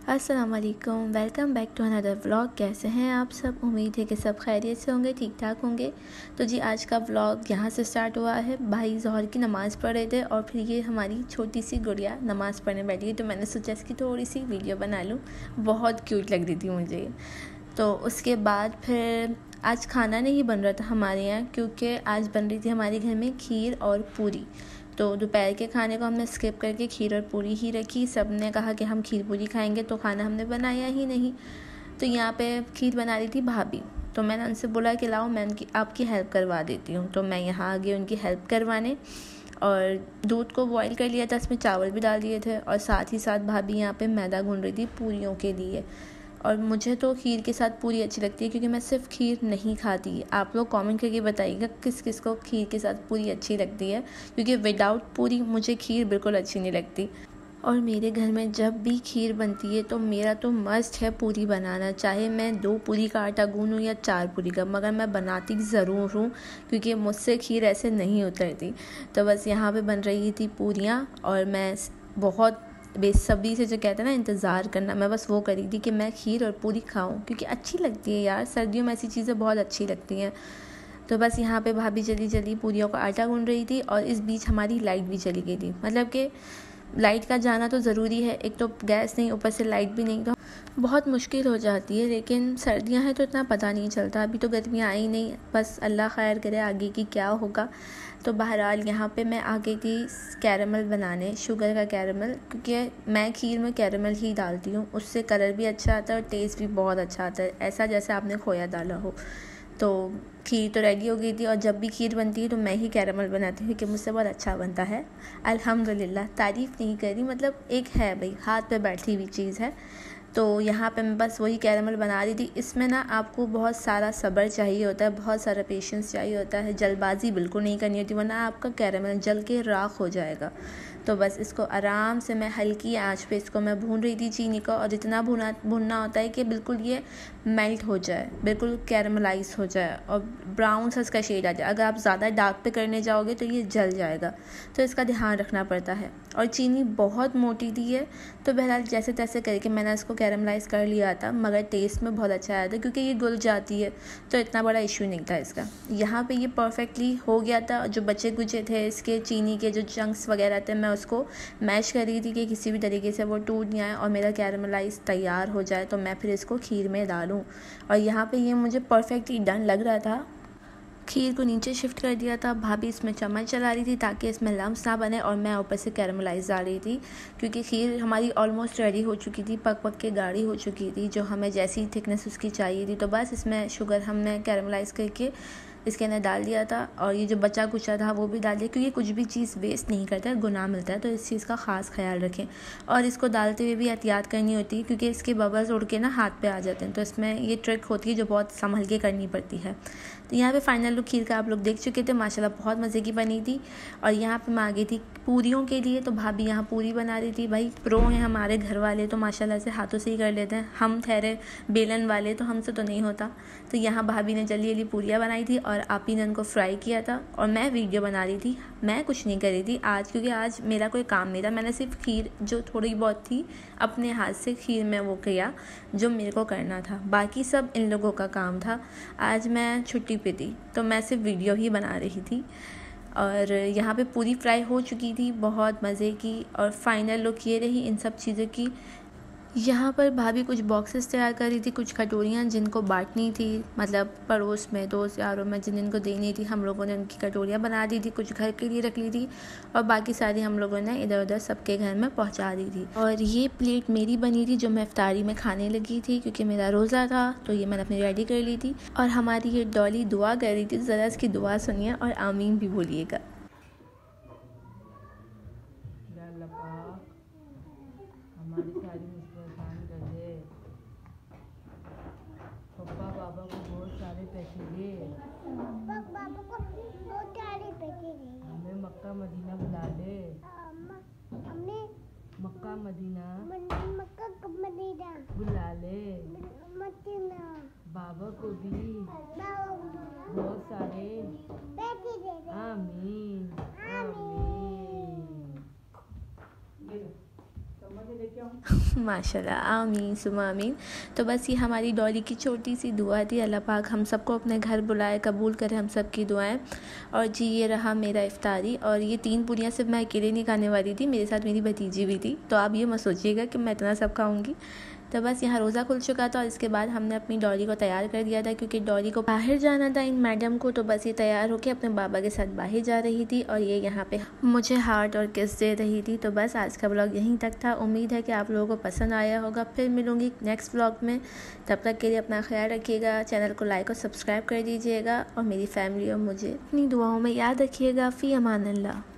अस्सलाम वालेकुम, welcome back to another vlog. कैसे हैं आप सब? उम्मीद है कि सब खैरियत से होंगे, ठीक ठाक होंगे। तो जी आज का व्लॉग यहाँ से स्टार्ट हुआ है। भाई ज़ोहर की नमाज़ पढ़ रहे थे और फिर ये हमारी छोटी सी गुड़िया नमाज़ पढ़ने बैठी है, तो मैंने सोचा इसकी थोड़ी सी वीडियो बना लूँ। बहुत क्यूट लग रही थी मुझे। तो उसके बाद फिर आज खाना नहीं बन रहा था हमारे यहाँ, क्योंकि आज बन रही थी हमारे घर में खीर और पूरी। तो दोपहर के खाने को हमने स्किप करके खीर और पूरी ही रखी। सब ने कहा कि हम खीर पूरी खाएंगे, तो खाना हमने बनाया ही नहीं। तो यहाँ पे खीर बना रही थी भाभी, तो मैंने उनसे बोला कि लाओ मैं आपकी हेल्प करवा देती हूँ। तो मैं यहाँ आ गई उनकी हेल्प करवाने और दूध को बॉईल कर लिया था, इसमें चावल भी डाल दिए थे और साथ ही साथ भाभी यहाँ पे मैदा गूंद रही थी पूरियों के लिए। और मुझे तो खीर के साथ पूरी अच्छी लगती है, क्योंकि मैं सिर्फ खीर नहीं खाती। आप लोग कमेंट करके बताइएगा किस किस को खीर के साथ पूरी अच्छी लगती है, क्योंकि विदाउट पूरी मुझे खीर बिल्कुल अच्छी नहीं लगती। और मेरे घर में जब भी खीर बनती है तो मेरा तो मस्ट है पूरी बनाना, चाहे मैं 2 पूरी का आटा गूंदूँ या 4 पूरी का, मगर मैं बनाती ज़रूर हूँ, क्योंकि मुझसे खीर ऐसे नहीं उतरती। तो बस यहाँ पे बन रही थी पूरियाँ और मैं बहुत बेसब्री से, जो कहते हैं ना इंतज़ार करना, मैं बस वो करी थी कि मैं खीर और पूरी खाऊं, क्योंकि अच्छी लगती है यार। सर्दियों में ऐसी चीज़ें बहुत अच्छी लगती हैं। तो बस यहाँ पे भाभी जल्दी जल्दी पूरियों का आटा गूंद रही थी और इस बीच हमारी लाइट भी चली गई थी। मतलब कि लाइट का जाना तो ज़रूरी है, एक तो गैस नहीं, ऊपर से लाइट भी नहीं, तो बहुत मुश्किल हो जाती है। लेकिन सर्दियां हैं तो इतना पता नहीं चलता। अभी तो गर्मियाँ आई नहीं, बस अल्लाह खैर करे आगे की क्या होगा। तो बहरहाल यहाँ पे मैं आ गई थी कैरमल बनाने, शुगर का कैरमल, क्योंकि मैं खीर में कैरमल ही डालती हूँ, उससे कलर भी अच्छा आता है और टेस्ट भी बहुत अच्छा आता है, ऐसा जैसे आपने खोया डाला हो। तो खीर तो रेडी हो गई थी, और जब भी खीर बनती है तो मैं ही कैरमल बनाती हूँ, क्योंकि मुझसे बहुत अच्छा बनता है अल्हम्दुलिल्लाह। तारीफ़ नहीं करी, मतलब एक है भाई, हाथ पे बैठी हुई चीज़ है। तो यहाँ पे मैं बस वही कैरमल बना रही थी। इसमें ना आपको बहुत सारा सब्र चाहिए होता है, बहुत सारा पेशेंस चाहिए होता है, जल्दबाजी बिल्कुल नहीं करनी होती, वरना आपका कैरमल जल के राख हो जाएगा। तो बस इसको आराम से मैं हल्की आंच पे इसको मैं भून रही थी चीनी को, और इतना भूनना होता है कि बिल्कुल ये मेल्ट हो जाए, बिल्कुल कैरमलाइज हो जाए और ब्राउन सा इसका शेड आ जाए। अगर आप ज़्यादा डार्क पे करने जाओगे तो ये जल जाएगा, तो इसका ध्यान रखना पड़ता है। और चीनी बहुत मोटी दी है, तो बहरहाल जैसे तैसे करके मैंने इसको कैरमलाइज़ कर लिया था, मगर टेस्ट में बहुत अच्छा आया था, क्योंकि ये घुल जाती है तो इतना बड़ा इशू नहीं था इसका। यहाँ पे ये परफेक्टली हो गया था। जो बचे कुचे थे इसके चीनी के जो चंक्स वगैरह थे, मैं उसको मैश कर रही थी कि किसी भी तरीके से वो टूट नहीं आए और मेरा कैरमलाइज़ तैयार हो जाए, तो मैं फिर इसको खीर में डालूँ। और यहाँ पे ये मुझे परफेक्टली डन लग रहा था। खीर को नीचे शिफ्ट कर दिया था, भाभी इसमें चम्मच चला रही थी ताकि इसमें लम्स ना बने, और मैं ऊपर से कैरमलाइज डाल रही थी, क्योंकि खीर हमारी ऑलमोस्ट रेडी हो चुकी थी, पक पक के गाढ़ी हो चुकी थी, जो हमें जैसी थिकनेस उसकी चाहिए थी। तो बस इसमें शुगर हमने कैरमलाइज करके इसके अंदर डाल दिया था, और ये जो बचा कुचा था वो भी डाल दिया, क्योंकि कुछ भी चीज़ वेस्ट नहीं करता है, गुनाह मिलता है, तो इस चीज़ का ख़ास ख्याल रखें। और इसको डालते हुए भी एहतियात करनी होती है, क्योंकि इसके बबल्स उड़ के ना हाथ पे आ जाते हैं, तो इसमें ये ट्रिक होती है जो बहुत संभल के करनी पड़ती है। तो यहाँ पे फाइनल लुक खीर का आप लोग देख चुके थे, माशाल्लाह बहुत मज़े की बनी थी। और यहाँ पे मैं आ गई थी पूरियों के लिए, तो भाभी यहाँ पूरी बना रही थी। भाई प्रो हैं हमारे घर वाले, तो माशाल्लाह से हाथों से ही कर लेते हैं, हम ठहरे बेलन वाले, तो हमसे तो नहीं होता। तो यहाँ भाभी ने जल्दी जल्दी पूरियाँ बनाई थी और आप ही ने उनको फ्राई किया था, और मैं वीडियो बना रही थी। मैं कुछ नहीं कर रही थी आज, क्योंकि आज मेरा कोई काम नहीं था। मैंने सिर्फ खीर जो थोड़ी बहुत थी अपने हाथ से खीर में वो किया जो मेरे को करना था, बाकी सब इन लोगों का काम था। आज मैं छुट्टी पे थी, तो मैं सिर्फ वीडियो ही बना रही थी। और यहाँ पे पूरी फ्राई हो चुकी थी, बहुत मज़े की। और फाइनल लुक ये रही इन सब चीज़ों की। यहाँ पर भाभी कुछ बॉक्सेस तैयार कर रही थी, कुछ कटोरियाँ जिनको बांटनी थी, मतलब पड़ोस में, दोस्त यारों में जिनको देनी थी, हम लोगों ने उनकी कटोरियाँ बना दी थी, कुछ घर के लिए रख ली थी, और बाकी सारी हम लोगों ने इधर उधर सबके घर में पहुँचा दी थी। और ये प्लेट मेरी बनी थी, जो मैं इफ्तारी में खाने लगी थी, क्योंकि मेरा रोज़ा था, तो ये मैंने अपनी रेडी कर ली थी। और हमारी ये डॉली दुआ कर रही थी, ज़रा इसकी दुआ सुनिए और आमीन भी बोलिएगा। हमारी सारी मुश्किल आसान कर दे। पप्पा बाबा को बहुत सारे पैसे दे। पप्पा बाबा को बहुत सारे पैसे दे। हमें मक्का मदीना बुला ले। हमने मक्का मदीना मक्का मदीना बुला ले। मदीना बाबा को भी बहुत सारे पैसे दे दे। आमीन आमीन। माशाल्लाह, आमीन सुमा आमीन। तो बस ये हमारी डॉली की छोटी सी दुआ थी। अल्लाह पाक हम सबको अपने घर बुलाए, कबूल करे हम सब की दुआएं। और जी ये रहा मेरा इफ्तारी, और ये 3 पूरियाँ सिर्फ मैं अकेले नहीं खाने वाली थी, मेरे साथ मेरी भतीजी भी थी। तो आप ये मत सोचिएगा कि मैं इतना सब खाऊंगी। तो बस यहाँ रोज़ा खुल चुका था और इसके बाद हमने अपनी डॉली को तैयार कर दिया था, क्योंकि डॉली को बाहर जाना था इन मैडम को। तो बस ये तैयार होकर अपने बाबा के साथ बाहर जा रही थी और ये यहाँ पे मुझे हार्ट और किस दे रही थी। तो बस आज का ब्लॉग यहीं तक था। उम्मीद है कि आप लोगों को पसंद आया होगा। फिर मिलूँगी नेक्स्ट ब्लॉग में। तब तक के लिए अपना ख्याल रखिएगा, चैनल को लाइक और सब्सक्राइब कर दीजिएगा और मेरी फैमिली और मुझे अपनी दुआओं में याद रखिएगा। फ़ी अमान अल्लाह।